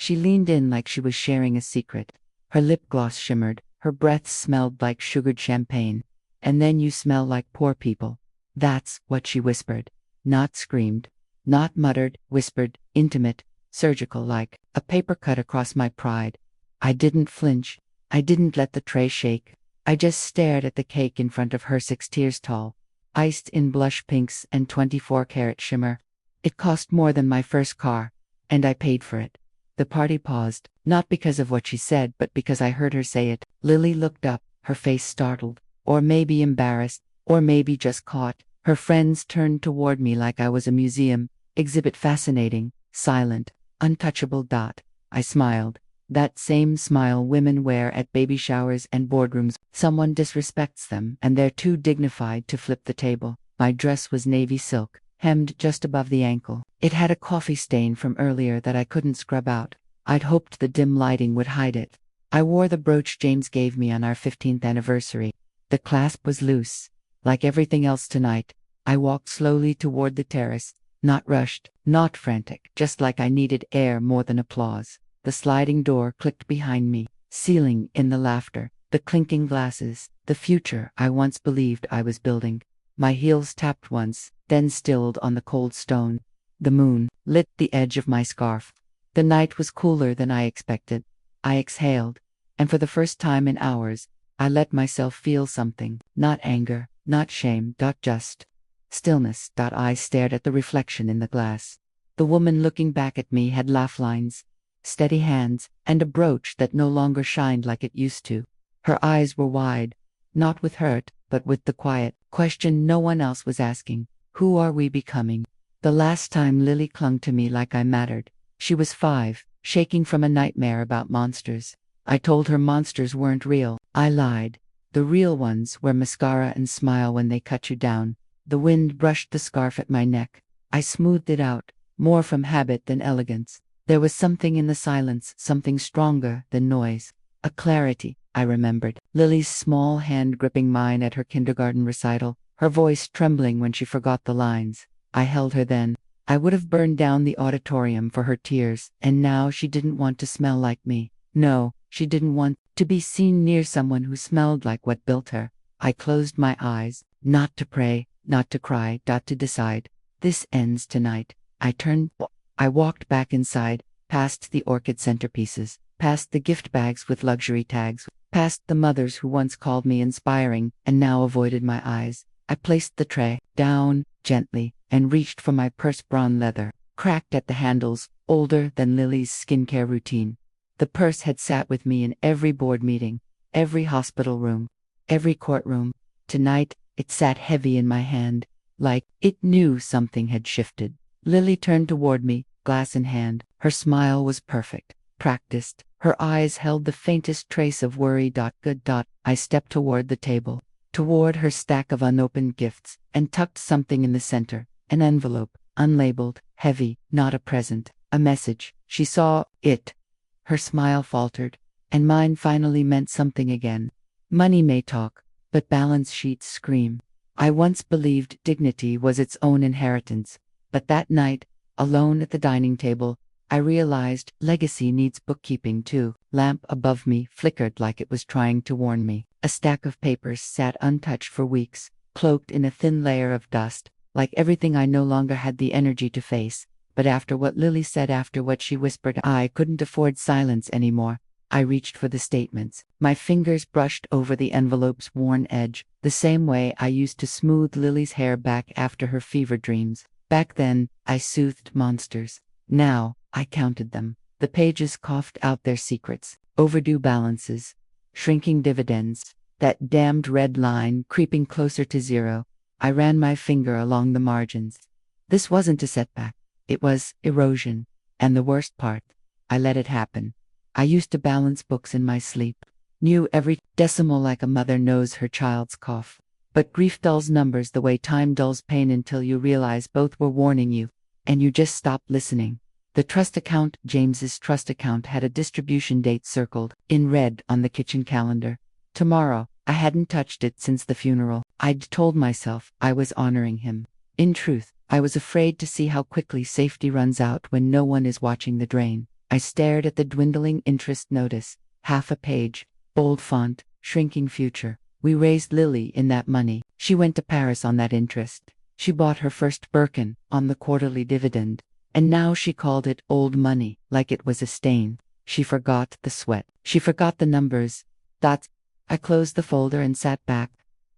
She leaned in like she was sharing a secret. Her lip gloss shimmered, her breath smelled like sugared champagne. And then you smell like poor people. That's what she whispered. Not screamed. Not muttered, whispered, intimate, surgical, like a paper cut across my pride. I didn't flinch. I didn't let the tray shake. I just stared at the cake in front of her 6 tiers tall, iced in blush pinks and 24-karat shimmer. It cost more than my first car, and I paid for it. The party paused, not because of what she said, but because I heard her say it. Lily looked up, her face startled, or maybe embarrassed, or maybe just caught. Her friends turned toward me like I was a museum exhibit, fascinating, silent, untouchable. I smiled. That same smile women wear at baby showers and boardrooms. Someone disrespects them, and they're too dignified to flip the table. My dress was navy silk, hemmed just above the ankle. It had a coffee stain from earlier that I couldn't scrub out. I'd hoped the dim lighting would hide it. I wore the brooch James gave me on our 15th anniversary. The clasp was loose. Like everything else tonight, I walked slowly toward the terrace, not rushed, not frantic, just like I needed air more than applause. The sliding door clicked behind me, sealing in the laughter, the clinking glasses, the future I once believed I was building. My heels tapped once, then stilled on the cold stone. The moon lit the edge of my scarf. The night was cooler than I expected. I exhaled, and for the first time in hours, I let myself feel something, not anger, not shame, just stillness. I stared at the reflection in the glass. The woman looking back at me had laugh lines, steady hands, and a brooch that no longer shined like it used to. Her eyes were wide, not with hurt, but with the quiet question no one else was asking. Who are we becoming? The last time Lily clung to me like I mattered, she was 5, shaking from a nightmare about monsters. I told her monsters weren't real. I lied. The real ones wear mascara and smile when they cut you down. The wind brushed the scarf at my neck. I smoothed it out, more from habit than elegance. There was something in the silence, something stronger than noise. A clarity, I remembered. Lily's small hand gripping mine at her kindergarten recital, her voice trembling when she forgot the lines. I held her then. I would have burned down the auditorium for her tears, and now she didn't want to smell like me. No, she didn't want to be seen near someone who smelled like what built her. I closed my eyes, not to pray, not to cry, to decide. This ends tonight. I walked back inside, past the orchid centerpieces, past the gift bags with luxury tags, past the mothers who once called me inspiring and now avoided my eyes. I placed the tray down gently and reached for my purse, brown leather, cracked at the handles, older than Lily's skincare routine. The purse had sat with me in every board meeting, every hospital room, every courtroom. Tonight, it sat heavy in my hand, like it knew something had shifted. Lily turned toward me, glass in hand. Her smile was perfect, practiced. Her eyes held the faintest trace of worry. Good. I stepped toward the table, toward her stack of unopened gifts, and tucked something in the center. An envelope, unlabeled, heavy, not a present, a message. She saw it. Her smile faltered, and mine finally meant something again. Money may talk, but balance sheets scream. I once believed dignity was its own inheritance, but that night, alone at the dining table, I realized legacy needs bookkeeping too. Lamp above me flickered like it was trying to warn me. A stack of papers sat untouched for weeks, cloaked in a thin layer of dust, like everything I no longer had the energy to face. But after what Lily said, after what she whispered, I couldn't afford silence anymore. I reached for the statements. My fingers brushed over the envelope's worn edge, the same way I used to smooth Lily's hair back after her fever dreams. Back then, I soothed monsters. Now, I counted them. The pages coughed out their secrets, overdue balances, shrinking dividends, that damned red line creeping closer to zero. I ran my finger along the margins. This wasn't a setback. It was erosion. And the worst part, I let it happen. I used to balance books in my sleep, knew every decimal like a mother knows her child's cough. But grief dulls numbers the way time dulls pain until you realize both were warning you, and you just stop listening. The trust account, James's trust account, had a distribution date circled in red on the kitchen calendar. Tomorrow. I hadn't touched it since the funeral. I'd told myself I was honoring him. In truth, I was afraid to see how quickly safety runs out when no one is watching the drain. I stared at the dwindling interest notice. Half a page, bold font, shrinking future. We raised Lily in that money. She went to Paris on that interest. She bought her first Birkin on the quarterly dividend. And now she called it old money, like it was a stain. She forgot the sweat. She forgot the numbers. Dots. I closed the folder and sat back,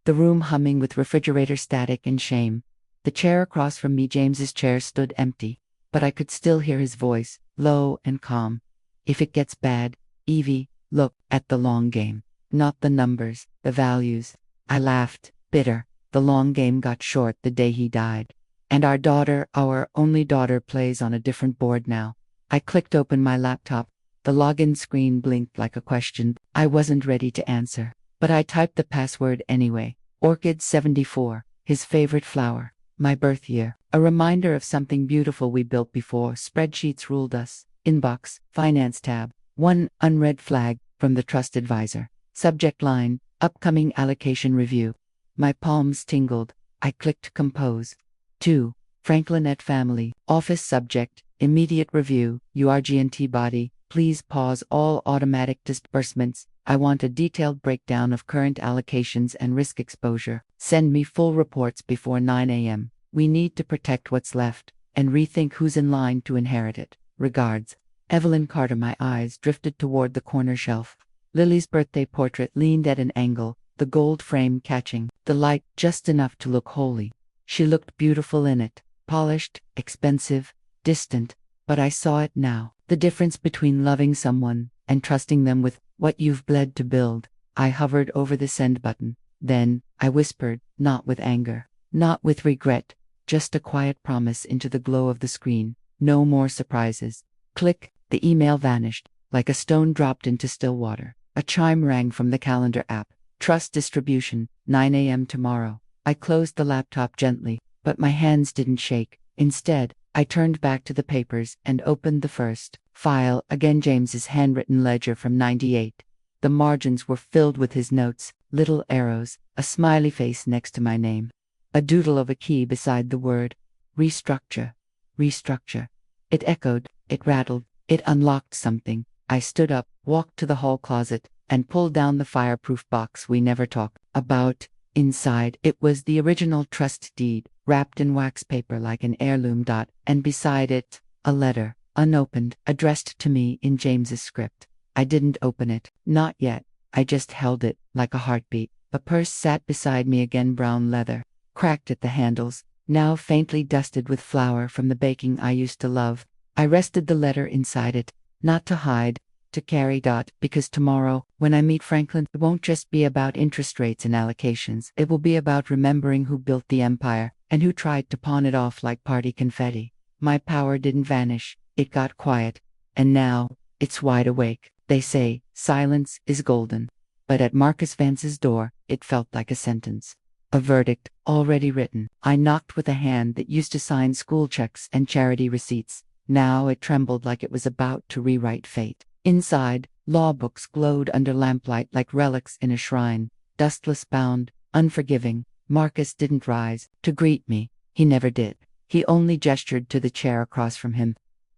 the room humming with refrigerator static and shame. The chair across from me, James's chair, stood empty, but I could still hear his voice, low and calm. If it gets bad, Evie, look at the long game, not the numbers, the values. I laughed, bitter. The long game got short the day he died. And our daughter, our only daughter, plays on a different board now. I clicked open my laptop. The login screen blinked like a question. I wasn't ready to answer, but I typed the password anyway. Orchid 74, his favorite flower. My birth year. A reminder of something beautiful we built before spreadsheets ruled us. Inbox, finance tab. 1 unread flag from the trust advisor. Subject line, upcoming allocation review. My palms tingled. I clicked compose. 2. Franklin at family. Office subject, immediate review. URGNT body. Please pause all automatic disbursements. I want a detailed breakdown of current allocations and risk exposure. Send me full reports before 9 a.m. We need to protect what's left and rethink who's in line to inherit it. Regards, Evelyn Carter. My eyes drifted toward the corner shelf. Lily's birthday portrait leaned at an angle, the gold frame catching the light just enough to look holy. She looked beautiful in it, polished, expensive, distant, but I saw it now. The difference between loving someone and trusting them with what you've bled to build. I hovered over the send button. Then, I whispered, not with anger, not with regret, just a quiet promise into the glow of the screen. No more surprises. Click, the email vanished, like a stone dropped into still water. A chime rang from the calendar app. Trust distribution, 9 a.m. tomorrow. I closed the laptop gently, but my hands didn't shake. Instead, I turned back to the papers and opened the first file, again James's handwritten ledger from 98. The margins were filled with his notes, little arrows, a smiley face next to my name. A doodle of a key beside the word. Restructure. Restructure. It echoed, it rattled, it unlocked something. I stood up, walked to the hall closet, and pulled down the fireproof box we never talked about. Inside, it was the original trust deed, wrapped in wax paper like an heirloom. And beside it, a letter, unopened, addressed to me in James's script. I didn't open it, not yet. I just held it, like a heartbeat. A purse sat beside me again, brown leather, cracked at the handles, now faintly dusted with flour from the baking I used to love. I rested the letter inside it, not to hide, to carry. Because tomorrow, when I meet Franklin, it won't just be about interest rates and allocations. It will be about remembering who built the empire, and who tried to pawn it off like party confetti. My power didn't vanish, it got quiet, and now, it's wide awake. They say, silence is golden. But at Marcus Vance's door, it felt like a sentence. A verdict, already written. I knocked with a hand that used to sign school checks and charity receipts. Now it trembled like it was about to rewrite fate. Inside, law books glowed under lamplight like relics in a shrine. Dustless, bound, unforgiving. Marcus didn't rise to greet me. He never did. He only gestured to the chair across from him.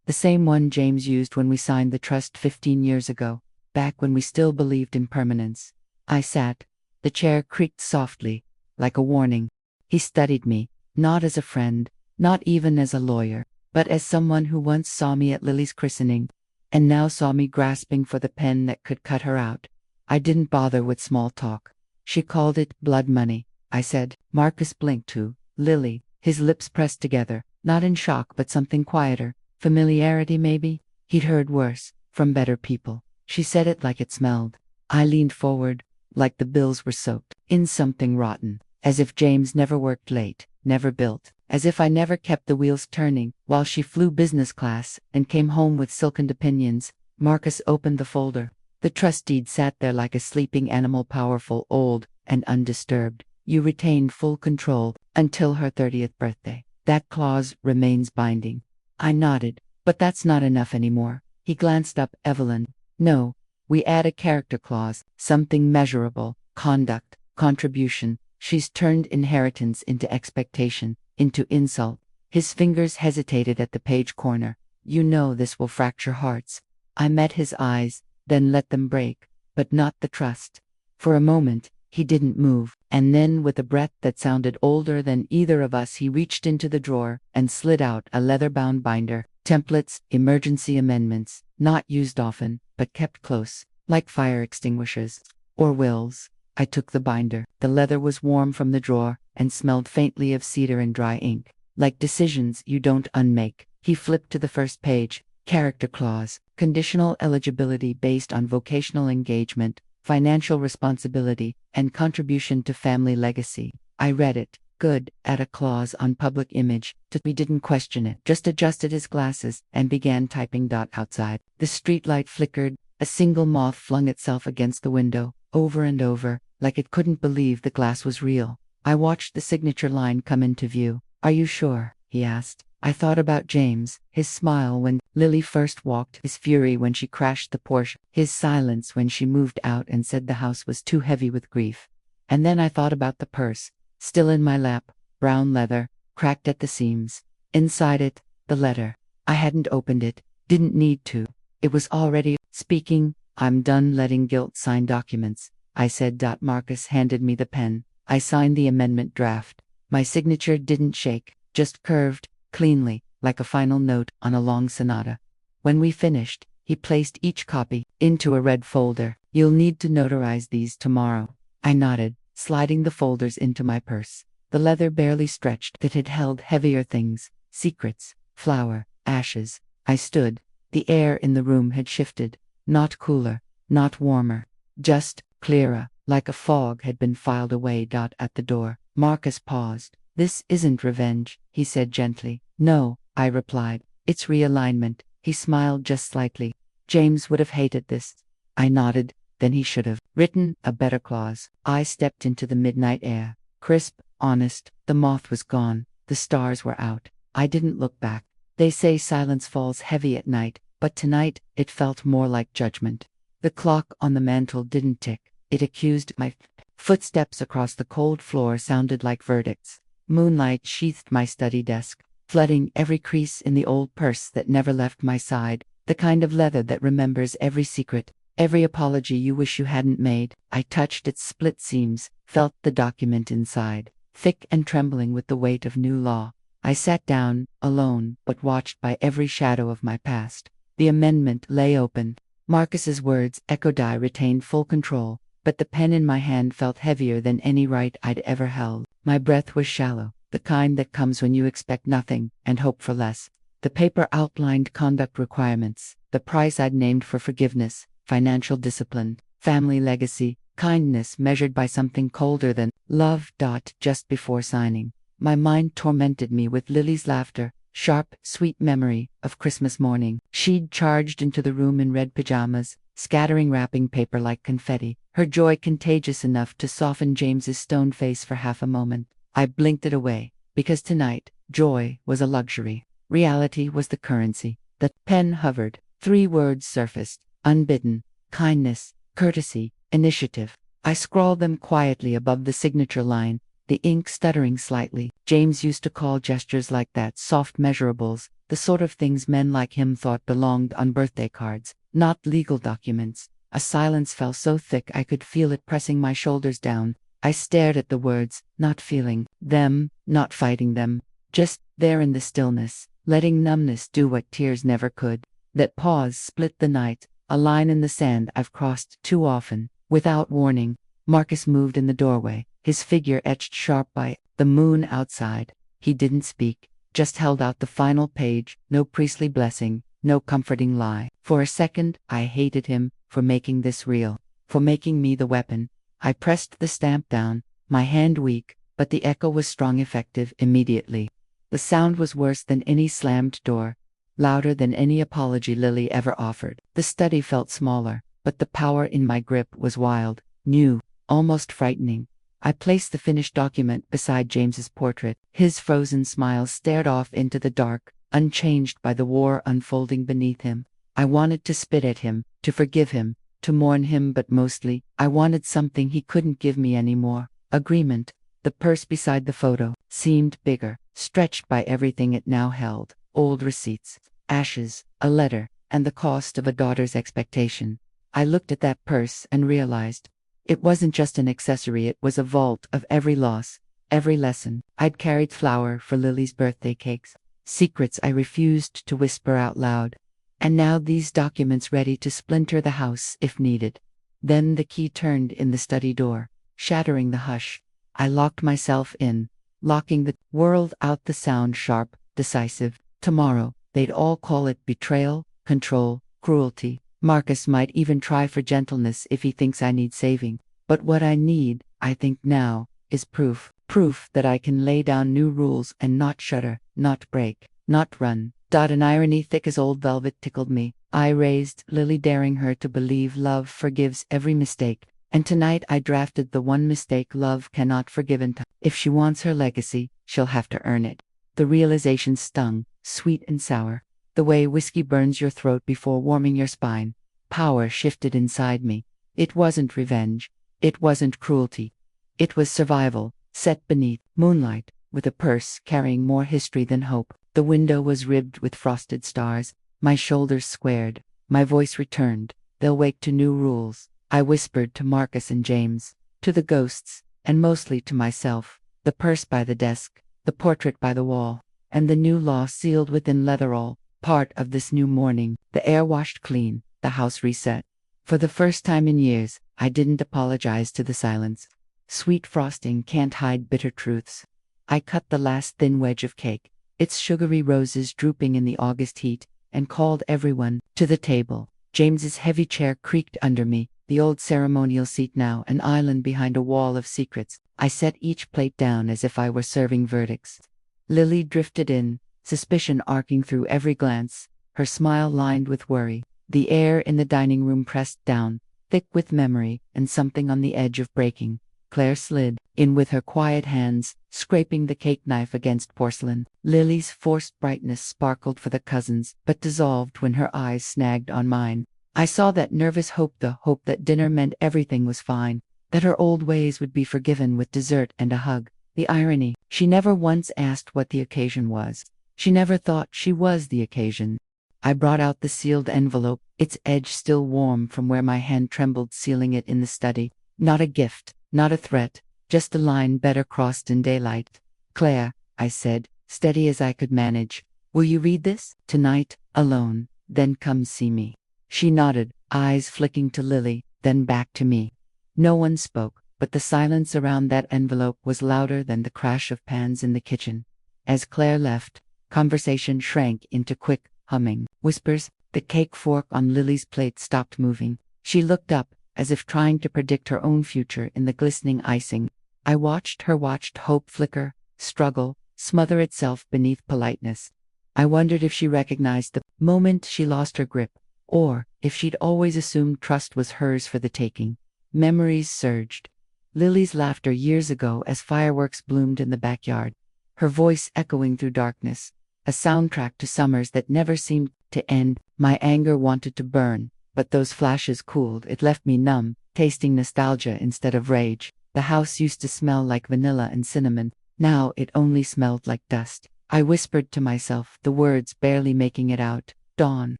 The same one James used when we signed the trust 15 years ago, back when we still believed in permanence. I sat. The chair creaked softly, like a warning. He studied me, not as a friend, not even as a lawyer, but as someone who once saw me at Lily's christening, and now saw me grasping for the pen that could cut her out. I didn't bother with small talk. She called it blood money, I said. Marcus blinked too. Lily, his lips pressed together, not in shock but something quieter. Familiarity maybe? He'd heard worse, from better people. She said it like it smelled. I leaned forward, like the bills were soaked in something rotten, as if James never worked late, never built, as if I never kept the wheels turning while she flew business class and came home with silkened opinions. Marcus opened the folder. The trust deed sat there like a sleeping animal, powerful, old, and undisturbed. You retained full control until her 30th birthday. That clause remains binding. I nodded. But that's not enough anymore. He glanced up. Evelyn. No. We add a character clause, something measurable, conduct, contribution. She's turned inheritance into expectation, into insult. His fingers hesitated at the page corner. You know this will fracture hearts. I met his eyes, then let them break, but not the trust. For a moment, he didn't move, and then with a breath that sounded older than either of us, he reached into the drawer and slid out a leather-bound binder. Templates, emergency amendments, not used often, but kept close, like fire extinguishers. Or wills. I took the binder. The leather was warm from the drawer, and smelled faintly of cedar and dry ink. Like decisions you don't unmake. He flipped to the first page. Character clause. Conditional eligibility based on vocational engagement, financial responsibility, and contribution to family legacy. I read it. Good. Add a clause on public image. We didn't question it, just adjusted his glasses and began typing. Outside. The streetlight flickered. A single moth flung itself against the window, over and over, like it couldn't believe the glass was real. I watched the signature line come into view. Are you sure? He asked. I thought about James, his smile when Lily first walked, his fury when she crashed the Porsche, his silence when she moved out and said the house was too heavy with grief. And then I thought about the purse, still in my lap, brown leather, cracked at the seams. Inside it, the letter. I hadn't opened it, didn't need to. It was already speaking. I'm done letting guilt sign documents, I said. Marcus handed me the pen. I signed the amendment draft. My signature didn't shake, just curved, cleanly, like a final note on a long sonata. When we finished, he placed each copy into a red folder. You'll need to notarize these tomorrow. I nodded, sliding the folders into my purse. The leather barely stretched. It had held heavier things, secrets, flour, ashes. I stood. The air in the room had shifted, not cooler, not warmer, just clearer, like a fog had been filed away. At the door, Marcus paused. This isn't revenge, he said gently. No, I replied. It's realignment. He smiled just slightly. James would have hated this. I nodded. Then he should have written a better clause. I stepped into the midnight air. Crisp, honest. The moth was gone. The stars were out. I didn't look back. They say silence falls heavy at night, but tonight it felt more like judgment. The clock on the mantel didn't tick. It accused. My footsteps across the cold floor sounded like verdicts. Moonlight sheathed my study desk, flooding every crease in the old purse that never left my side, the kind of leather that remembers every secret, every apology you wish you hadn't made. I touched its split seams, felt the document inside, thick and trembling with the weight of new law. I sat down, alone, but watched by every shadow of my past. The amendment lay open. Marcus's words echoed. I retained full control, but the pen in my hand felt heavier than any right I'd ever held. My breath was shallow, the kind that comes when you expect nothing and hope for less. The paper outlined conduct requirements, the price I'd named for forgiveness, financial discipline, family legacy, kindness measured by something colder than love. Just before signing, my mind tormented me with Lily's laughter, sharp, sweet memory of Christmas morning. She'd charged into the room in red pajamas, scattering wrapping paper like confetti, her joy contagious enough to soften James's stone face for half a moment. I blinked it away, because tonight, joy was a luxury. Reality was the currency. The pen hovered. 3 words surfaced: unbidden, kindness, courtesy, initiative. I scrawled them quietly above the signature line, the ink stuttering slightly. James used to call gestures like that soft measurables, the sort of things men like him thought belonged on birthday cards, not legal documents. A silence fell so thick I could feel it pressing my shoulders down. I stared at the words, not feeling them, not fighting them, just there in the stillness, letting numbness do what tears never could. That pause split the night, a line in the sand I've crossed too often. Without warning, Marcus moved in the doorway, his figure etched sharp by the moon outside. He didn't speak, just held out the final page, no priestly blessing, no comforting lie. For a second, I hated him for making this real, for making me the weapon. I pressed the stamp down, my hand weak, but the echo was strong, effective immediately. The sound was worse than any slammed door, louder than any apology Lily ever offered. The study felt smaller, but the power in my grip was wild, new, almost frightening. I placed the finished document beside James's portrait. His frozen smile stared off into the dark, unchanged by the war unfolding beneath him. I wanted to spit at him, to forgive him, to mourn him, but mostly, I wanted something he couldn't give me anymore. Agreement. The purse beside the photo seemed bigger, stretched by everything it now held. Old receipts, ashes, a letter, and the cost of a daughter's expectation. I looked at that purse and realized it wasn't just an accessory, it was a vault of every loss, every lesson. I'd carried flour for Lily's birthday cakes, secrets I refused to whisper out loud, and now these documents ready to splinter the house if needed. Then the key turned in the study door, shattering the hush. I locked myself in, locking the world out, the sound sharp, decisive. Tomorrow, they'd all call it betrayal, control, cruelty. Marcus might even try for gentleness if he thinks I need saving. But what I need, I think now, is proof. Proof that I can lay down new rules and not shudder, not break, not run. An irony thick as old velvet tickled me. I raised Lily, daring her to believe love forgives every mistake. And tonight I drafted the one mistake love cannot forgive in time. If she wants her legacy, she'll have to earn it. The realization stung, sweet and sour. The way whiskey burns your throat before warming your spine. Power shifted inside me. It wasn't revenge. It wasn't cruelty. It was survival, set beneath moonlight, with a purse carrying more history than hope. The window was ribbed with frosted stars. My shoulders squared. My voice returned. They'll wake to new rules. I whispered to Marcus and James, to the ghosts, and mostly to myself. The purse by the desk, the portrait by the wall, and the new law sealed within leather, all part of this new morning. The air washed clean, the house reset. For the first time in years, I didn't apologize to the silence. Sweet frosting can't hide bitter truths. I cut the last thin wedge of cake, its sugary roses drooping in the August heat, and called everyone to the table. James's heavy chair creaked under me, the old ceremonial seat now an island behind a wall of secrets. I set each plate down as if I were serving verdicts. Lily drifted in, suspicion arcing through every glance, her smile lined with worry. The air in the dining room pressed down, thick with memory and something on the edge of breaking. Claire slid in with her quiet hands, scraping the cake knife against porcelain. Lily's forced brightness sparkled for the cousins, but dissolved when her eyes snagged on mine. I saw that nervous hope, the hope that dinner meant everything was fine, that her old ways would be forgiven with dessert and a hug. The irony, she never once asked what the occasion was. She never thought she was the occasion. I brought out the sealed envelope, its edge still warm from where my hand trembled sealing it in the study. Not a gift, not a threat, just a line better crossed in daylight. Claire, I said, steady as I could manage, will you read this? Tonight, alone, then come see me. She nodded, eyes flicking to Lily, then back to me. No one spoke, but the silence around that envelope was louder than the crash of pans in the kitchen. As Claire left, conversation shrank into quick, humming whispers. The cake fork on Lily's plate stopped moving. She looked up, as if trying to predict her own future in the glistening icing. I watched hope flicker, struggle, smother itself beneath politeness. I wondered if she recognized the moment she lost her grip, or if she'd always assumed trust was hers for the taking. Memories surged. Lily's laughter years ago as fireworks bloomed in the backyard, her voice echoing through darkness, a soundtrack to summers that never seemed to end. My anger wanted to burn, but those flashes cooled. It left me numb, tasting nostalgia instead of rage. The house used to smell like vanilla and cinnamon. Now it only smelled like dust. I whispered to myself, the words barely making it out. Dawn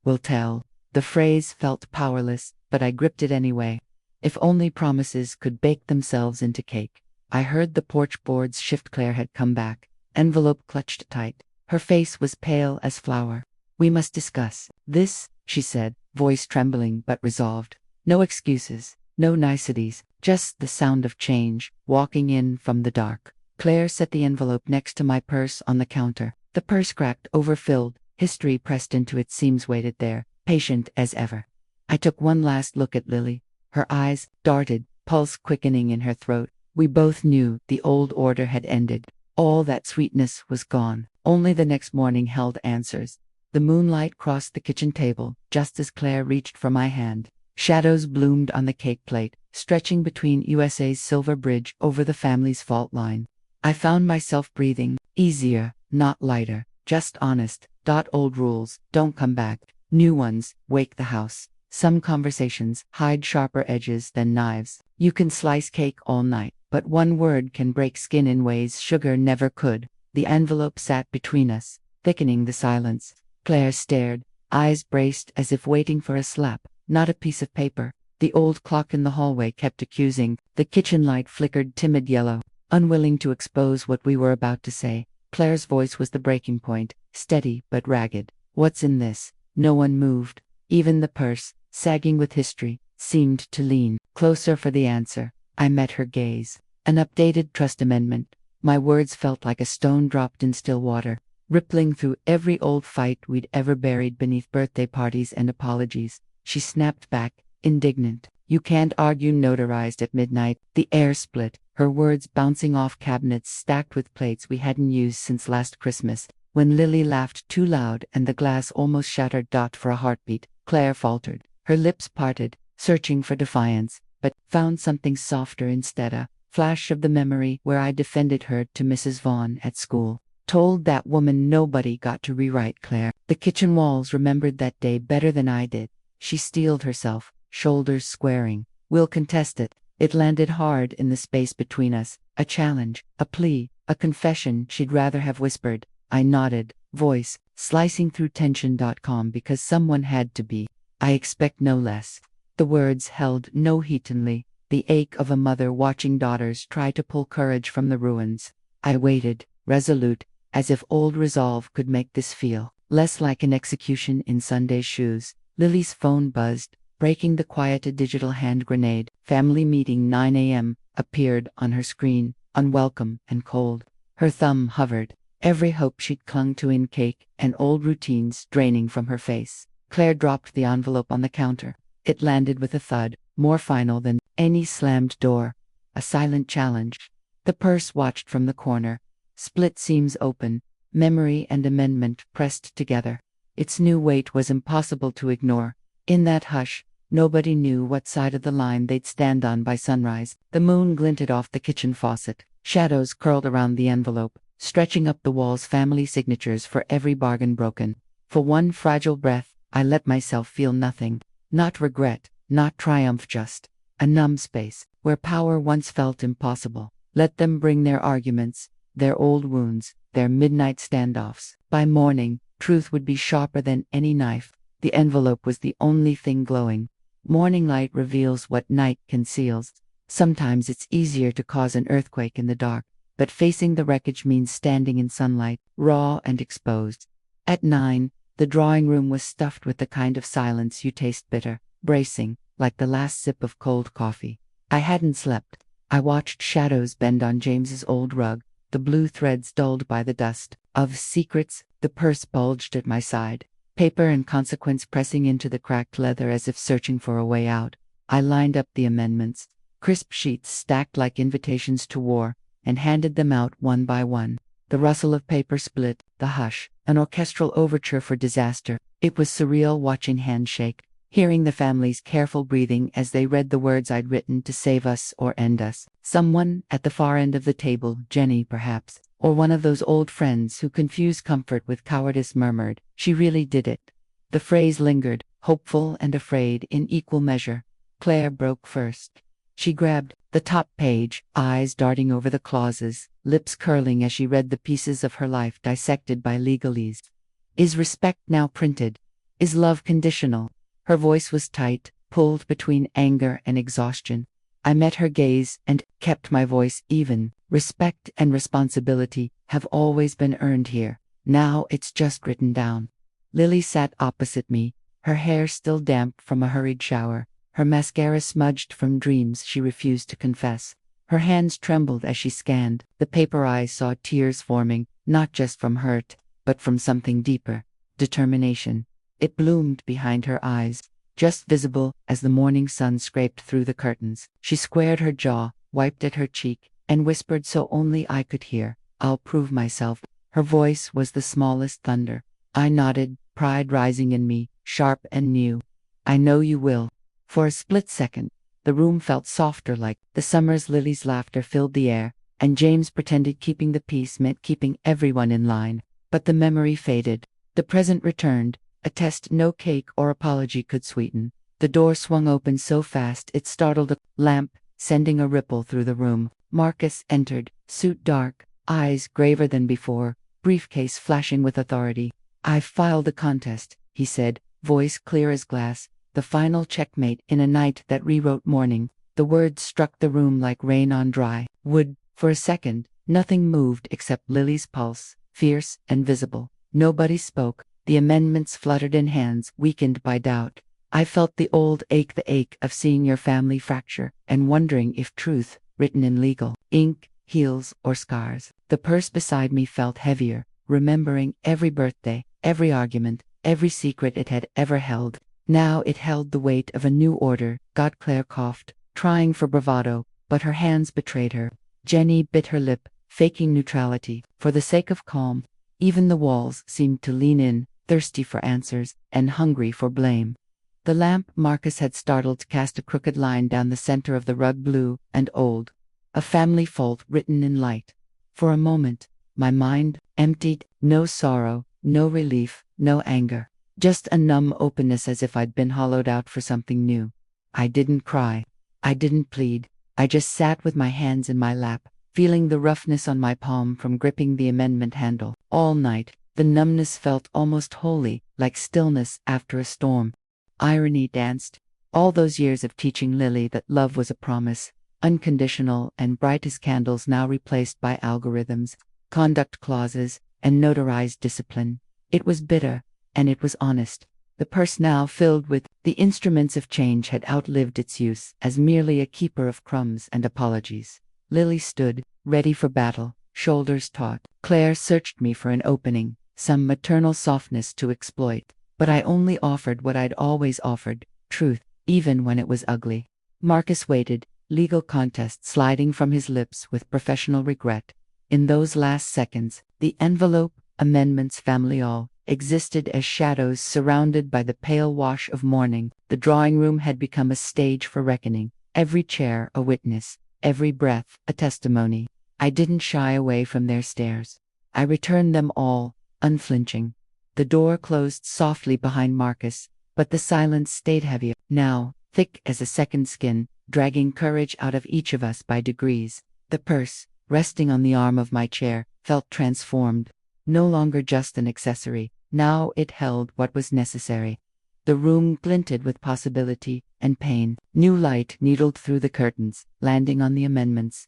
will tell. The phrase felt powerless, but I gripped it anyway. If only promises could bake themselves into cake. I heard the porch boards shift. Claire had come back. Envelope clutched tight. Her face was pale as flour. We must discuss this, she said, voice trembling but resolved. No excuses, no niceties, just the sound of change, walking in from the dark. Claire set the envelope next to my purse on the counter. The purse cracked, overfilled, history pressed into its seams, waited there, patient as ever. I took one last look at Lily. Her eyes darted, pulse quickening in her throat. We both knew the old order had ended. All that sweetness was gone. Only the next morning held answers. The moonlight crossed the kitchen table, just as Claire reached for my hand. Shadows bloomed on the cake plate, stretching between USA's silver bridge over the family's fault line. I found myself breathing, easier, not lighter, just honest. Old rules, don't come back. New ones, wake the house. Some conversations hide sharper edges than knives. You can slice cake all night, but one word can break skin in ways sugar never could. The envelope sat between us, thickening the silence. Claire stared, eyes braced as if waiting for a slap, not a piece of paper. The old clock in the hallway kept accusing. The kitchen light flickered timid yellow. Unwilling to expose what we were about to say, Claire's voice was the breaking point, steady but ragged. "What's in this?" No one moved. Even the purse, sagging with history, seemed to lean closer for the answer. I met her gaze. An updated trust amendment. My words felt like a stone dropped in still water, rippling through every old fight we'd ever buried beneath birthday parties and apologies. She snapped back, indignant. "You can't argue notarized at midnight." The air split, her words bouncing off cabinets stacked with plates we hadn't used since last Christmas. When Lily laughed too loud and the glass almost shattered. For a heartbeat, Claire faltered. Her lips parted, searching for defiance, but found something softer instead. A flash of the memory where I defended her to Mrs. Vaughn at school. Told that woman nobody got to rewrite Claire. The kitchen walls remembered that day better than I did. She steeled herself, shoulders squaring. "We'll contest it." It landed hard in the space between us. A challenge, a plea, a confession she'd rather have whispered. I nodded, voice slicing through tension.com because someone had to be. "I expect no less." The words held no heat in me, the ache of a mother watching daughters try to pull courage from the ruins. I waited, resolute, as if old resolve could make this feel less like an execution in Sunday shoes. Lily's phone buzzed, breaking the quiet. A digital hand grenade. "Family meeting 9 a.m. appeared on her screen, unwelcome and cold. Her thumb hovered, every hope she'd clung to in cake and old routines draining from her face. Claire dropped the envelope on the counter. It landed with a thud, more final than any slammed door. A silent challenge. The purse watched from the corner. Split seams open, memory and amendment pressed together. Its new weight was impossible to ignore. In that hush, nobody knew what side of the line they'd stand on by sunrise. The moon glinted off the kitchen faucet. Shadows curled around the envelope, stretching up the walls. Family signatures for every bargain broken. For one fragile breath, I let myself feel nothing. Not regret, not triumph, just a numb space, where power once felt impossible. Let them bring their arguments, their old wounds, their midnight standoffs. By morning, truth would be sharper than any knife. The envelope was the only thing glowing. Morning light reveals what night conceals. Sometimes it's easier to cause an earthquake in the dark, but facing the wreckage means standing in sunlight, raw and exposed. At 9, the drawing room was stuffed with the kind of silence you taste bitter, bracing, like the last sip of cold coffee. I hadn't slept. I watched shadows bend on James's old rug, the blue threads dulled by the dust. Of secrets, the purse bulged at my side, paper and consequence pressing into the cracked leather as if searching for a way out. I lined up the amendments, crisp sheets stacked like invitations to war, and handed them out one by one. The rustle of paper split, the hush, an orchestral overture for disaster. It was surreal watching hands shake, hearing the family's careful breathing as they read the words I'd written to save us or end us. Someone at the far end of the table, Jenny perhaps, or one of those old friends who confuse comfort with cowardice, murmured, "She really did it." The phrase lingered, hopeful and afraid in equal measure. Claire broke first. She grabbed the top page, eyes darting over the clauses, lips curling as she read the pieces of her life dissected by legalese. "Is respect now printed? Is love conditional?" Her voice was tight, pulled between anger and exhaustion. I met her gaze and kept my voice even. "Respect and responsibility have always been earned here. Now it's just written down." Lily sat opposite me, her hair still damp from a hurried shower, her mascara smudged from dreams she refused to confess. Her hands trembled as she scanned. The paper eyes saw tears forming, not just from hurt, but from something deeper, determination. It bloomed behind her eyes, just visible as the morning sun scraped through the curtains. She squared her jaw, wiped at her cheek, and whispered so only I could hear, "I'll prove myself." Her voice was the smallest thunder. I nodded, pride rising in me, sharp and new. "I know you will." For a split second, the room felt softer, like the summer's lilies. Laughter filled the air, and James pretended keeping the peace meant keeping everyone in line. But the memory faded. The present returned, a test no cake or apology could sweeten. The door swung open so fast it startled a lamp, sending a ripple through the room. Marcus entered, suit dark, eyes graver than before, briefcase flashing with authority. "I've filed a contest," he said, voice clear as glass. "The final checkmate in a night that rewrote morning." The words struck the room like rain on dry wood. For a second, nothing moved except Lily's pulse, fierce and visible. Nobody spoke. The amendments fluttered in hands weakened by doubt. I felt the old ache, the ache of seeing your family fracture, and wondering if truth, written in legal ink, heals or scars. The purse beside me felt heavier, remembering every birthday, every argument, every secret it had ever held. Now it held the weight of a new order. God, Claire coughed, trying for bravado, but her hands betrayed her. Jenny bit her lip, faking neutrality, for the sake of calm. Even the walls seemed to lean in, thirsty for answers, and hungry for blame. The lamp Marcus had startled cast a crooked line down the center of the rug, blue and old. A family fault written in light. For a moment, my mind emptied, no sorrow, no relief, no anger. Just a numb openness, as if I'd been hollowed out for something new. I didn't cry. I didn't plead. I just sat with my hands in my lap, feeling the roughness on my palm from gripping the amendment handle. All night, the numbness felt almost holy, like stillness after a storm. Irony danced. All those years of teaching Lily that love was a promise, unconditional and bright as candles, now replaced by algorithms, conduct clauses, and notarized discipline. It was bitter, and it was honest. The purse, now filled with the instruments of change, had outlived its use as merely a keeper of crumbs and apologies. Lily stood, ready for battle, shoulders taut. Claire searched me for an opening, some maternal softness to exploit, but I only offered what I'd always offered, truth, even when it was ugly. Marcus waited, legal contest sliding from his lips with professional regret. In those last seconds, the envelope, amendments, family, all existed as shadows surrounded by the pale wash of morning. The drawing room had become a stage for reckoning, every chair a witness, every breath a testimony. I didn't shy away from their stares. I returned them all, unflinching. The door closed softly behind Marcus, but the silence stayed heavier, now thick as a second skin, dragging courage out of each of us by degrees. The purse, resting on the arm of my chair, felt transformed. No longer just an accessory, now it held what was necessary. The room glinted with possibility and pain. New light needled through the curtains, landing on the amendments.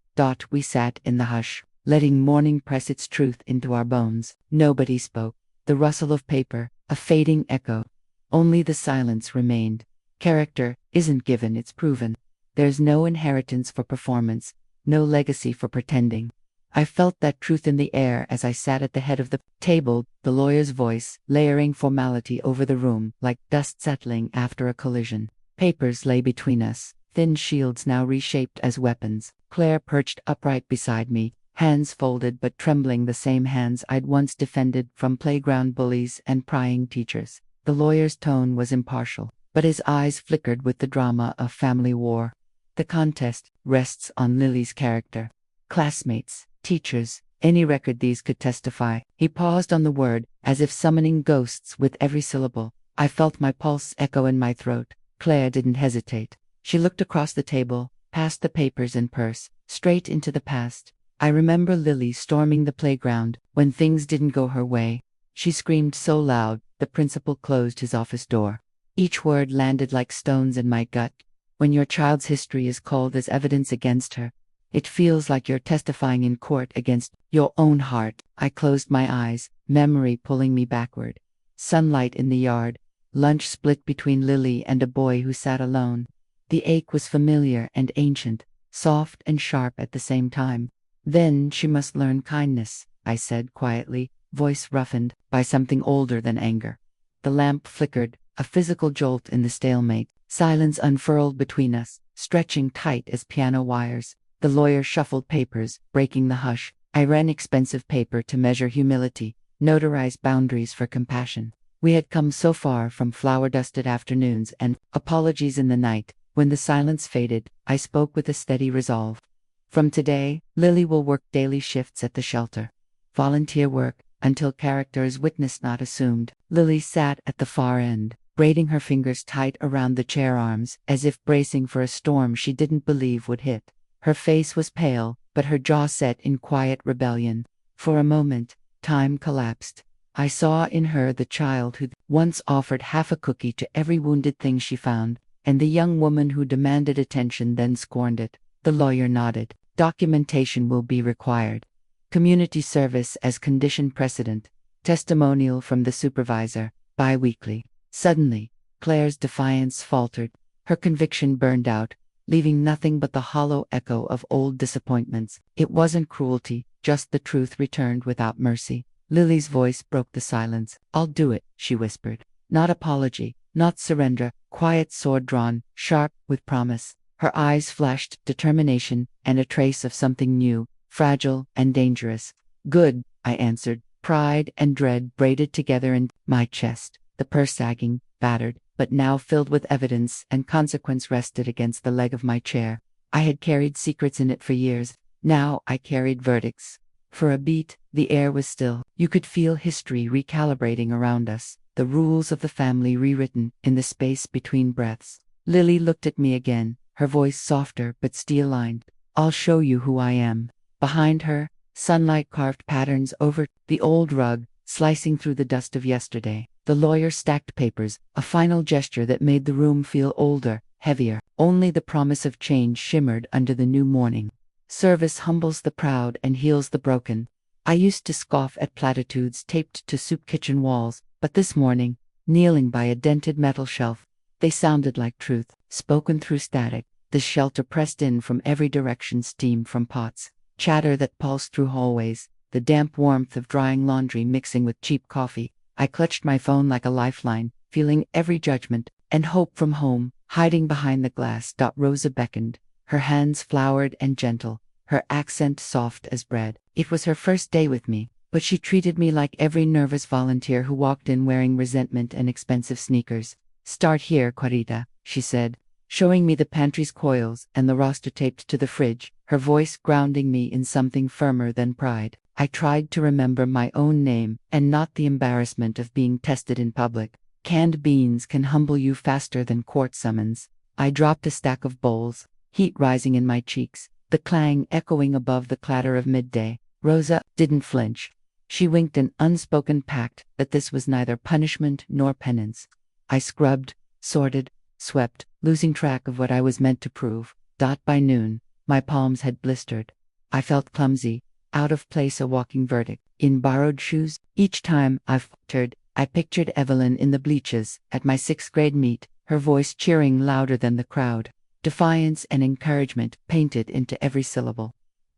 We sat in the hush, letting morning press its truth into our bones. Nobody spoke. The rustle of paper, a fading echo. Only the silence remained. Character isn't given, it's proven. There's no inheritance for performance, no legacy for pretending. I felt that truth in the air as I sat at the head of the table, the lawyer's voice layering formality over the room like dust settling after a collision. Papers lay between us, thin shields now reshaped as weapons. Claire perched upright beside me, hands folded but trembling, the same hands I'd once defended from playground bullies and prying teachers. The lawyer's tone was impartial, but his eyes flickered with the drama of family war. The contest rests on Lily's character. Classmates, teachers, any record these could testify. He paused on the word, as if summoning ghosts with every syllable. I felt my pulse echo in my throat. Claire didn't hesitate. She looked across the table, past the papers and purse, straight into the past. I remember Lily storming the playground when things didn't go her way. She screamed so loud, the principal closed his office door. Each word landed like stones in my gut. When your child's history is called as evidence against her, it feels like you're testifying in court against your own heart. I closed my eyes, memory pulling me backward. Sunlight in the yard, lunch split between Lily and a boy who sat alone. The ache was familiar and ancient, soft and sharp at the same time. Then she must learn kindness, I said quietly, voice roughened by something older than anger. The lamp flickered, a physical jolt in the stalemate. Silence unfurled between us, stretching tight as piano wires. The lawyer shuffled papers, breaking the hush. I ran expensive paper to measure humility, notarized boundaries for compassion. We had come so far from flower-dusted afternoons and apologies in the night. When the silence faded, I spoke with a steady resolve. From today, Lily will work daily shifts at the shelter. Volunteer work, until character is witnessed not assumed. Lily sat at the far end, braiding her fingers tight around the chair arms, as if bracing for a storm she didn't believe would hit. Her face was pale, but her jaw set in quiet rebellion. For a moment, time collapsed. I saw in her the child who once offered half a cookie to every wounded thing she found, and the young woman who demanded attention then scorned it. The lawyer nodded. Documentation will be required. Community service as condition precedent. Testimonial from the supervisor. Bi-weekly. Suddenly, Claire's defiance faltered. Her conviction burned out, leaving nothing but the hollow echo of old disappointments. It wasn't cruelty, just the truth returned without mercy. Lily's voice broke the silence. "I'll do it," she whispered. Not apology, not surrender, quiet sword drawn, sharp with promise. Her eyes flashed determination and a trace of something new, fragile and dangerous. "Good," I answered, pride and dread braided together in my chest. The purse sagging, battered, but now filled with evidence and consequence rested against the leg of my chair. I had carried secrets in it for years. Now I carried verdicts. For a beat, the air was still. You could feel history recalibrating around us, the rules of the family rewritten in the space between breaths. Lily looked at me again, her voice softer but steel-lined. "I'll show you who I am." Behind her, sunlight carved patterns over the old rug, slicing through the dust of yesterday. The lawyer stacked papers, a final gesture that made the room feel older, heavier. Only the promise of change shimmered under the new morning. Service humbles the proud and heals the broken. I used to scoff at platitudes taped to soup kitchen walls, but this morning, kneeling by a dented metal shelf, they sounded like truth, spoken through static. The shelter pressed in from every direction, steam from pots, chatter that pulsed through hallways, the damp warmth of drying laundry mixing with cheap coffee. I clutched my phone like a lifeline, feeling every judgment and hope from home, hiding behind the glass. Rosa beckoned, her hands flowered and gentle, her accent soft as bread. It was her first day with me, but she treated me like every nervous volunteer who walked in wearing resentment and expensive sneakers. "Start here, Clarita," she said, showing me the pantry's coils and the roster taped to the fridge, her voice grounding me in something firmer than pride. I tried to remember my own name and not the embarrassment of being tested in public. Canned beans can humble you faster than court summons. I dropped a stack of bowls, heat rising in my cheeks, the clang echoing above the clatter of midday. Rosa didn't flinch. She winked an unspoken pact that this was neither punishment nor penance. I scrubbed, sorted, swept, losing track of what I was meant to prove. By noon, my palms had blistered. I felt clumsy, out of place, a walking verdict. In borrowed shoes, each time I faltered, I pictured Evelyn in the bleachers at my 6th grade meet, her voice cheering louder than the crowd. Defiance and encouragement painted into every syllable.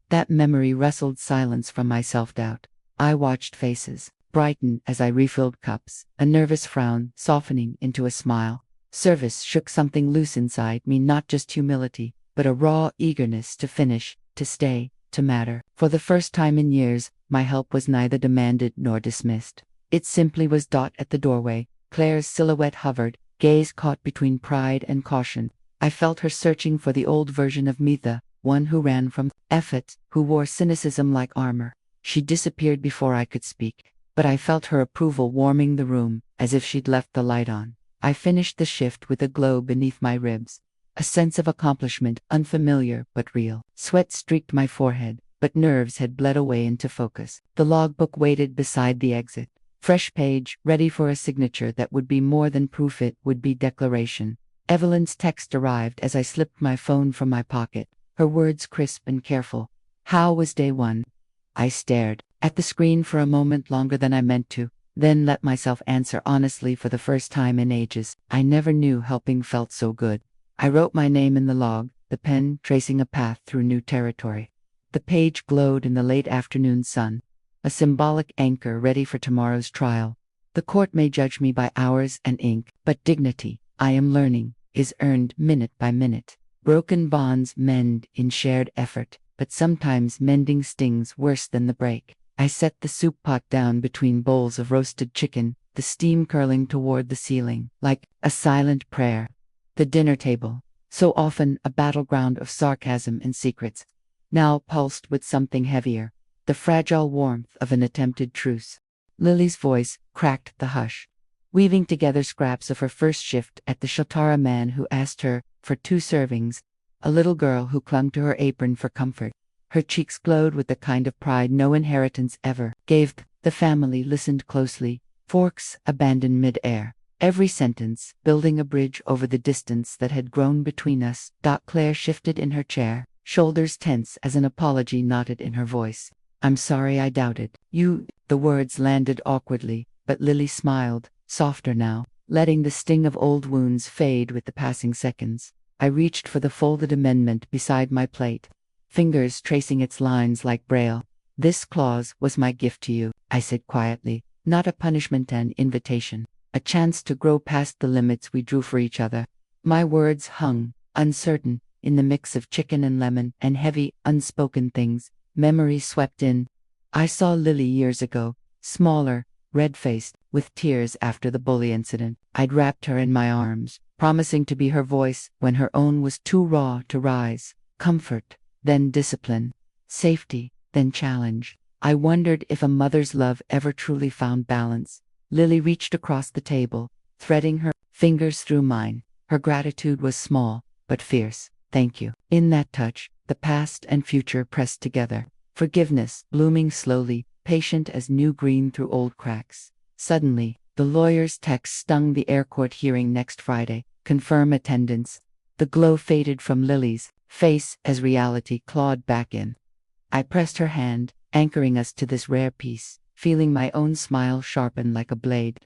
That memory wrestled silence from my self-doubt. I watched faces brighten as I refilled cups, a nervous frown softening into a smile. Service shook something loose inside me, not just humility, but a raw eagerness to finish, to stay, to matter. For the first time in years, my help was neither demanded nor dismissed. It simply was. At the doorway, Claire's silhouette hovered, gaze caught between pride and caution. I felt her searching for the old version of me, the one who ran from effort, who wore cynicism like armor. She disappeared before I could speak, but I felt her approval warming the room, as if she'd left the light on. I finished the shift with a glow beneath my ribs, a sense of accomplishment, unfamiliar but real. Sweat streaked my forehead, but nerves had bled away into focus. The logbook waited beside the exit. Fresh page, ready for a signature that would be more than proof, it would be declaration. Evelyn's text arrived as I slipped my phone from my pocket, her words crisp and careful. "How was day one?" I stared at the screen for a moment longer than I meant to, then let myself answer honestly. For the first time in ages, I never knew helping felt so good. I wrote my name in the log, the pen tracing a path through new territory. The page glowed in the late afternoon sun, a symbolic anchor ready for tomorrow's trial. The court may judge me by hours and ink, but dignity, I am learning, is earned minute by minute. Broken bonds mend in shared effort, but sometimes mending stings worse than the break. I set the soup pot down between bowls of roasted chicken, the steam curling toward the ceiling, like a silent prayer. The dinner table, so often a battleground of sarcasm and secrets, now pulsed with something heavier, the fragile warmth of an attempted truce. Lily's voice cracked the hush, weaving together scraps of her first shift at the Shatara man who asked her for 2 servings, a little girl who clung to her apron for comfort. Her cheeks glowed with the kind of pride no inheritance ever gave. The family listened closely, forks abandoned mid-air. Every sentence, building a bridge over the distance that had grown between us. Claire shifted in her chair, shoulders tense as an apology knotted in her voice. I'm sorry I doubted you. The words landed awkwardly, but Lily smiled, softer now, letting the sting of old wounds fade with the passing seconds. I reached for the folded amendment beside my plate, fingers tracing its lines like braille. This clause was my gift to you, I said quietly, not a punishment, an invitation. A chance to grow past the limits we drew for each other. My words hung, uncertain, in the mix of chicken and lemon and heavy, unspoken things. Memory swept in. I saw Lily years ago, smaller, red-faced, with tears after the bully incident. I'd wrapped her in my arms, promising to be her voice when her own was too raw to rise. Comfort, then discipline. Safety, then challenge. I wondered if a mother's love ever truly found balance. Lily reached across the table, threading her fingers through mine. Her gratitude was small, but fierce. Thank you. In that touch, the past and future pressed together. Forgiveness, blooming slowly, patient as new green through old cracks. Suddenly, the lawyer's text stung the air court hearing next Friday. Confirm attendance. The glow faded from Lily's face as reality clawed back in. I pressed her hand, anchoring us to this rare peace, feeling my own smile sharpen like a blade.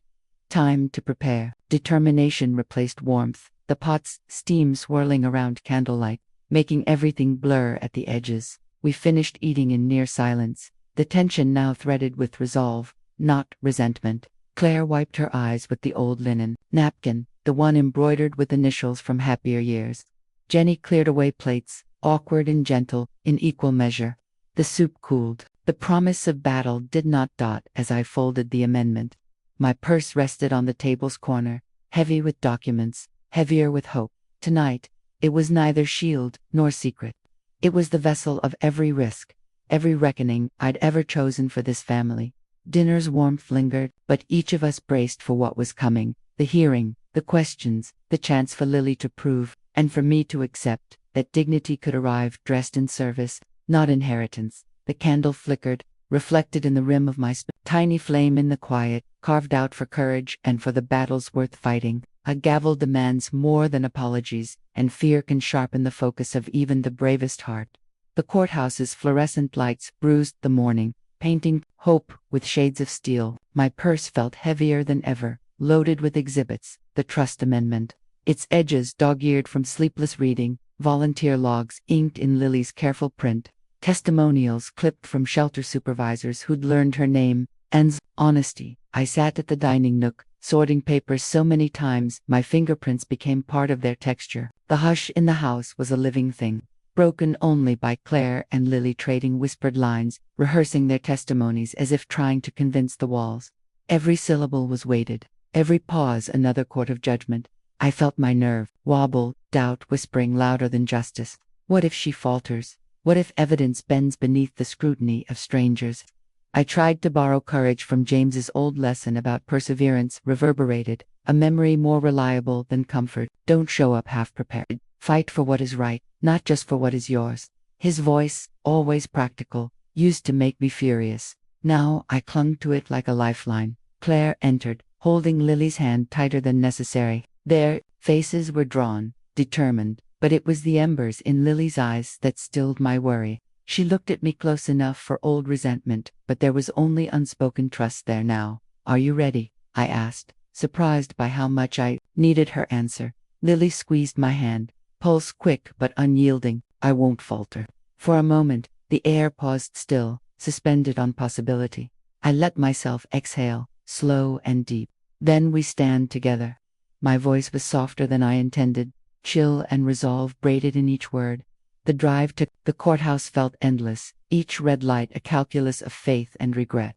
Time to prepare. Determination replaced warmth, the pot's steam swirling around candlelight, making everything blur at the edges. We finished eating in near silence, the tension now threaded with resolve, not resentment. Claire wiped her eyes with the old linen napkin, the one embroidered with initials from happier years. Jenny cleared away plates, awkward and gentle, in equal measure. The soup cooled. The promise of battle did not dot as I folded the amendment. My purse rested on the table's corner, heavy with documents, heavier with hope. Tonight, it was neither shield nor secret. It was the vessel of every risk, every reckoning I'd ever chosen for this family. Dinner's warmth lingered, but each of us braced for what was coming. The hearing, the questions, the chance for Lily to prove, and for me to accept, that dignity could arrive dressed in service, not inheritance. The candle flickered, reflected in the rim of my tiny flame in the quiet, carved out for courage and for the battles worth fighting. A gavel demands more than apologies, and fear can sharpen the focus of even the bravest heart. The courthouse's fluorescent lights bruised the morning, painting hope with shades of steel. My purse felt heavier than ever, loaded with exhibits. The trust amendment, its edges dog-eared from sleepless reading, volunteer logs inked in Lily's careful print, testimonials clipped from shelter supervisors who'd learned her name, and honesty. I sat at the dining nook, sorting papers so many times my fingerprints became part of their texture. The hush in the house was a living thing, broken only by Claire and Lily trading whispered lines, rehearsing their testimonies as if trying to convince the walls. Every syllable was weighted, every pause another court of judgment. I felt my nerve wobble, doubt whispering louder than justice. What if she falters? What if evidence bends beneath the scrutiny of strangers? I tried to borrow courage from James's old lesson about perseverance reverberated, a memory more reliable than comfort. Don't show up half-prepared. Fight for what is right, not just for what is yours. His voice, always practical, used to make me furious. Now I clung to it like a lifeline. Claire entered, holding Lily's hand tighter than necessary. Their faces were drawn, determined, but it was the embers in Lily's eyes that stilled my worry. She looked at me close enough for old resentment, but there was only unspoken trust there now. Are you ready? I asked, surprised by how much I needed her answer. Lily squeezed my hand, pulse quick but unyielding. I won't falter. For a moment, the air paused still, suspended on possibility. I let myself exhale, slow and deep. Then we stand together. My voice was softer than I intended, chill and resolve braided in each word. The drive to the courthouse felt endless, each red light a calculus of faith and regret.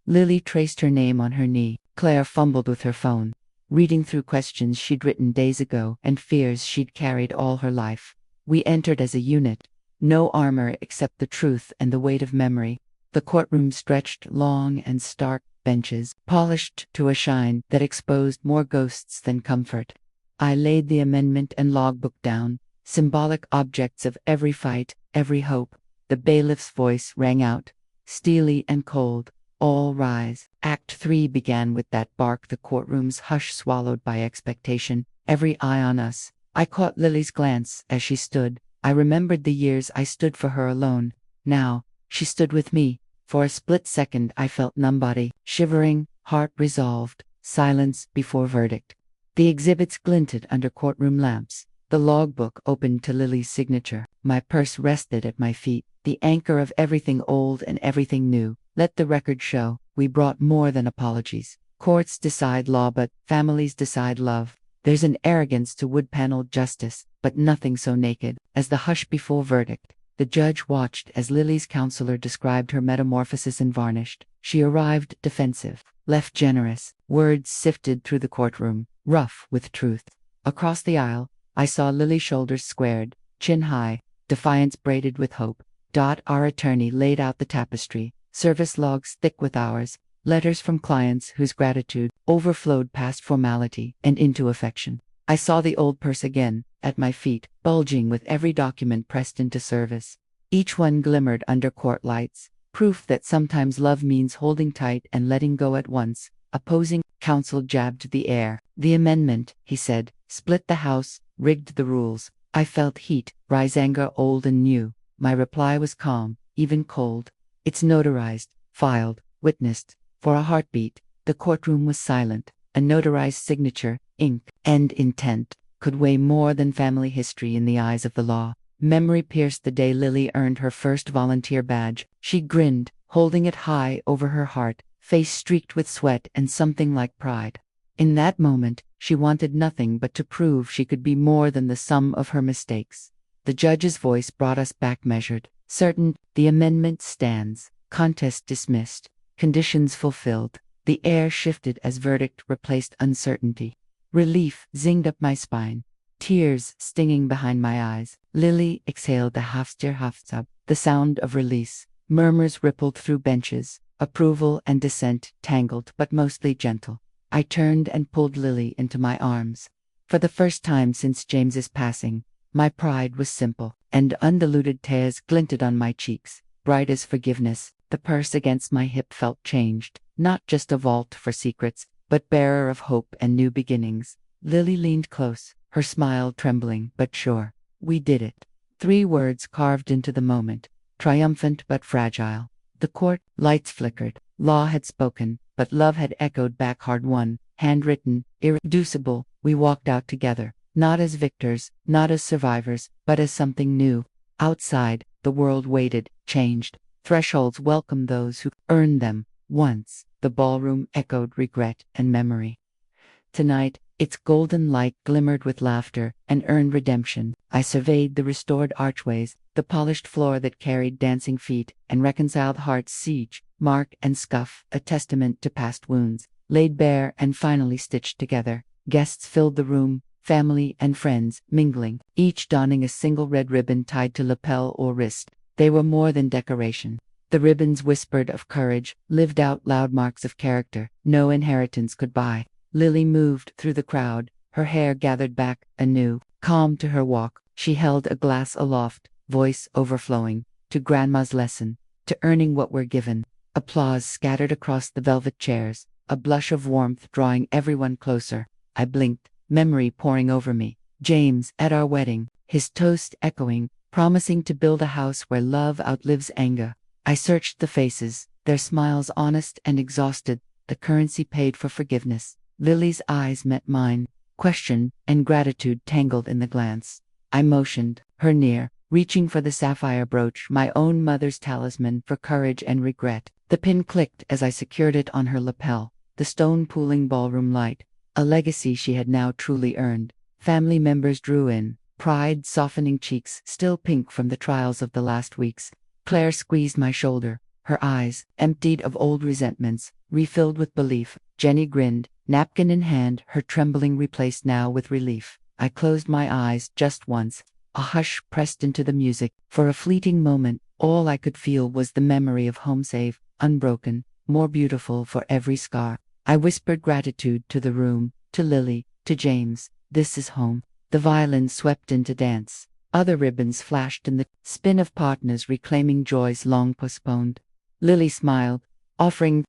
Lily traced her name on her knee. Claire fumbled with her phone, reading through questions she'd written days ago and fears she'd carried all her life. We entered as a unit, no armor except the truth and the weight of memory. The courtroom stretched long and stark, benches, polished to a shine that exposed more ghosts than comfort. I laid the amendment and logbook down, symbolic objects of every fight, every hope. The bailiff's voice rang out, steely and cold. All rise. Act 3 began with that bark, the courtroom's hush swallowed by expectation, every eye on us. I caught Lily's glance as she stood. I remembered the years I stood for her alone. Now, she stood with me. For a split second I felt numbody, shivering, heart resolved, silence before verdict. The exhibits glinted under courtroom lamps. The logbook opened to Lily's signature. My purse rested at my feet, the anchor of everything old and everything new. Let the record show, we brought more than apologies. Courts decide law, but families decide love. There's an arrogance to wood-paneled justice, but nothing so naked as the hush before verdict. The judge watched as Lily's counselor described her metamorphosis in varnished. She arrived defensive, left generous. Words sifted through the courtroom, rough with truth. Across the aisle, I saw Lily's shoulders squared, chin high, defiance braided with hope. Our attorney laid out the tapestry, service logs thick with hours, letters from clients whose gratitude overflowed past formality and into affection. I saw the old purse again, at my feet, bulging with every document pressed into service. Each one glimmered under court lights, proof that sometimes love means holding tight and letting go at once. Opposing counsel jabbed the air. The amendment, he said, split the House, rigged the rules. I felt heat rise, anger old and new. My reply was calm, even cold. It's notarized, filed, witnessed. For a heartbeat, the courtroom was silent. A notarized signature, ink, and intent could weigh more than family history in the eyes of the law. Memory pierced the day Lily earned her first volunteer badge. She grinned, holding it high over her heart, face streaked with sweat and something like pride. In that moment, she wanted nothing but to prove she could be more than the sum of her mistakes. The judge's voice brought us back measured, certain. The amendment stands. Contest dismissed. Conditions fulfilled. The air shifted as verdict replaced uncertainty. Relief zinged up my spine. Tears stinging behind my eyes. Lily exhaled the Haftstab, the sound of release. Murmurs rippled through benches. Approval and dissent tangled but mostly gentle. I turned and pulled Lily into my arms. For the first time since James's passing, my pride was simple, and undiluted tears glinted on my cheeks, bright as forgiveness. The purse against my hip felt changed, not just a vault for secrets, but bearer of hope and new beginnings. Lily leaned close, her smile trembling but sure. We did it. 3 words carved into the moment, triumphant but fragile. The court lights flickered. Law had spoken, but love had echoed back, hard-won, handwritten, irreducible. We walked out together, not as victors, not as survivors, but as something new. Outside, the world waited, changed. Thresholds welcomed those who earned them. Once, the ballroom echoed regret and memory. Tonight, its golden light glimmered with laughter and earned redemption. I surveyed the restored archways, the polished floor that carried dancing feet and reconciled hearts, siege, mark and scuff, a testament to past wounds, laid bare and finally stitched together. Guests filled the room, family and friends, mingling, each donning a single red ribbon tied to lapel or wrist. They were more than decoration. The ribbons whispered of courage, lived out loud marks of character no inheritance could buy. Lily moved through the crowd, her hair gathered back anew. Calm to her walk, she held a glass aloft, voice overflowing, to Grandma's lesson, to earning what we're given. Applause scattered across the velvet chairs, a blush of warmth drawing everyone closer. I blinked, memory pouring over me. James, at our wedding, his toast echoing, promising to build a house where love outlives anger. I searched the faces, their smiles honest and exhausted, the currency paid for forgiveness. Lily's eyes met mine, question and gratitude tangled in the glance. I motioned, her near, reaching for the sapphire brooch, my own mother's talisman for courage and regret. The pin clicked as I secured it on her lapel, the stone pooling ballroom light, a legacy she had now truly earned. Family members drew in, pride softening cheeks still pink from the trials of the last weeks. Claire squeezed my shoulder, her eyes, emptied of old resentments, refilled with belief. Jenny grinned, napkin in hand, her trembling replaced now with relief. I closed my eyes just once. A hush pressed into the music. For a fleeting moment, all I could feel was the memory of home, safe, unbroken, more beautiful for every scar. I whispered gratitude to the room, to Lily, to James. This is home. The violins swept into dance. Other ribbons flashed in the spin of partners reclaiming joys long postponed. Lily smiled, offering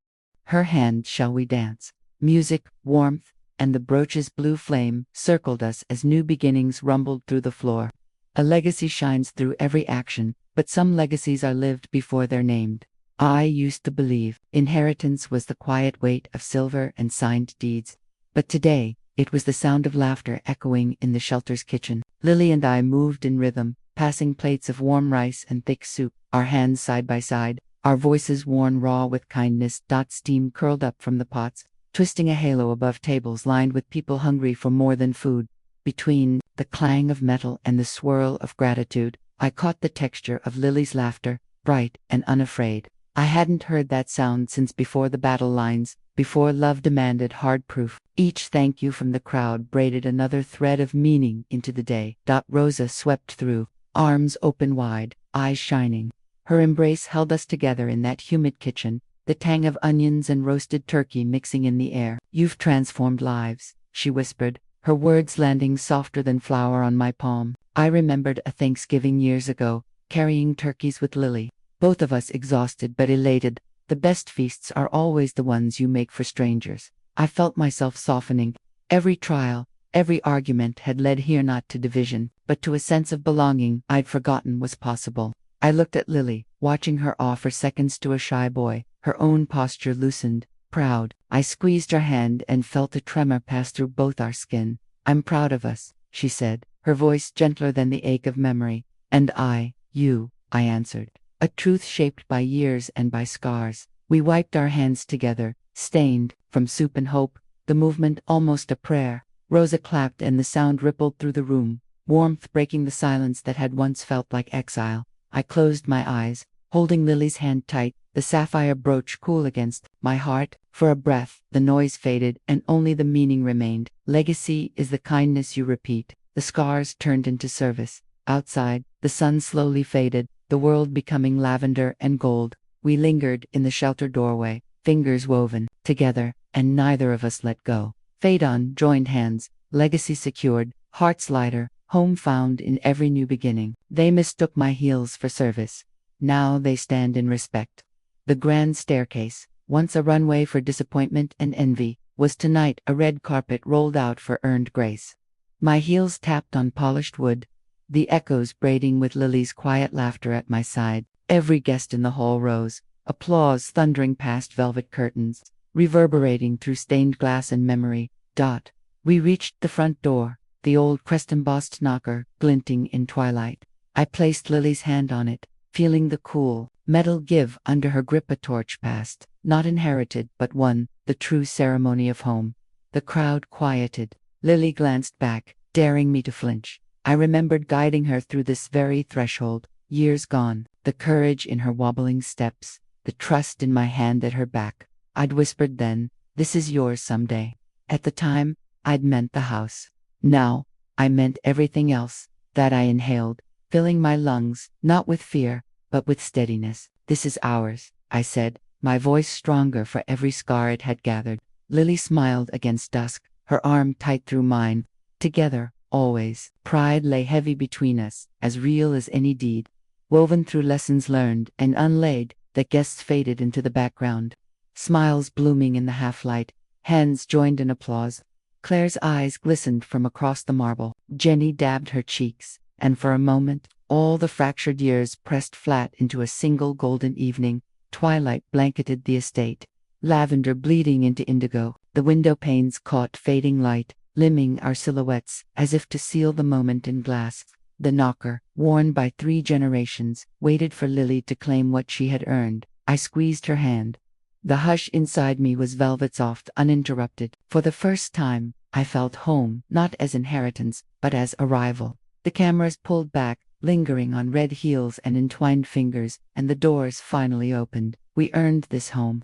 Her hand, shall we dance? Music, warmth, and the brooch's blue flame circled us as new beginnings rumbled through the floor. A legacy shines through every action, but some legacies are lived before they're named. I used to believe inheritance was the quiet weight of silver and signed deeds. But today, it was the sound of laughter echoing in the shelter's kitchen. Lily and I moved in rhythm, passing plates of warm rice and thick soup, our hands side by side, our voices worn raw with kindness. Steam curled up from the pots, twisting a halo above tables lined with people hungry for more than food. Between the clang of metal and the swirl of gratitude, I caught the texture of Lily's laughter, bright and unafraid. I hadn't heard that sound since before the battle lines, before love demanded hard proof. Each thank you from the crowd braided another thread of meaning into the day. Rosa swept through, arms open wide, eyes shining. Her embrace held us together in that humid kitchen, the tang of onions and roasted turkey mixing in the air. You've transformed lives, she whispered, her words landing softer than flour on my palm. I remembered a Thanksgiving years ago, carrying turkeys with Lily. Both of us exhausted but elated. The best feasts are always the ones you make for strangers. I felt myself softening. Every trial, every argument had led here not to division, but to a sense of belonging I'd forgotten was possible. I looked at Lily, watching her offer seconds to a shy boy, her own posture loosened, proud. I squeezed her hand and felt a tremor pass through both our skin. I'm proud of us, she said, her voice gentler than the ache of memory. And you, I answered. A truth shaped by years and by scars. We wiped our hands together, stained, from soup and hope, the movement almost a prayer. Rosa clapped and the sound rippled through the room, warmth breaking the silence that had once felt like exile. I closed my eyes, holding Lily's hand tight, the sapphire brooch cool against my heart. For a breath, the noise faded and only the meaning remained. Legacy is the kindness you repeat. The scars turned into service. Outside, the sun slowly faded, the world becoming lavender and gold. We lingered in the shelter doorway, fingers woven together, and neither of us let go. Fade on, joined hands, legacy secured, hearts lighter, home found in every new beginning. They mistook my heels for service. Now they stand in respect. The grand staircase, once a runway for disappointment and envy, was tonight a red carpet rolled out for earned grace. My heels tapped on polished wood, the echoes braiding with Lily's quiet laughter at my side. Every guest in the hall rose, applause thundering past velvet curtains, reverberating through stained glass and memory. We reached the front door, the old crest-embossed knocker glinting in twilight. I placed Lily's hand on it, feeling the cool, metal give under her grip. A torch passed, not inherited but won, the true ceremony of home. The crowd quieted. Lily glanced back, daring me to flinch. I remembered guiding her through this very threshold, years gone, the courage in her wobbling steps, the trust in my hand at her back. I'd whispered then, "This is yours someday." At the time, I'd meant the house. Now, I meant everything else, that I inhaled, filling my lungs, not with fear, but with steadiness. "This is ours," I said, my voice stronger for every scar it had gathered. Lily smiled against dusk, her arm tight through mine. Together, always. Pride lay heavy between us, as real as any deed. Woven through lessons learned and unlaid, the guests faded into the background. Smiles blooming in the half-light, hands joined in applause. Claire's eyes glistened from across the marble. Jenny dabbed her cheeks, and for a moment, all the fractured years pressed flat into a single golden evening. Twilight blanketed the estate, lavender bleeding into indigo. The window panes caught fading light, limning our silhouettes, as if to seal the moment in glass. The knocker, worn by 3 generations, waited for Lily to claim what she had earned. I squeezed her hand. The hush inside me was velvet soft, uninterrupted. For the first time, I felt home, not as inheritance, but as arrival. The cameras pulled back, lingering on red heels and entwined fingers, and the doors finally opened. We earned this home.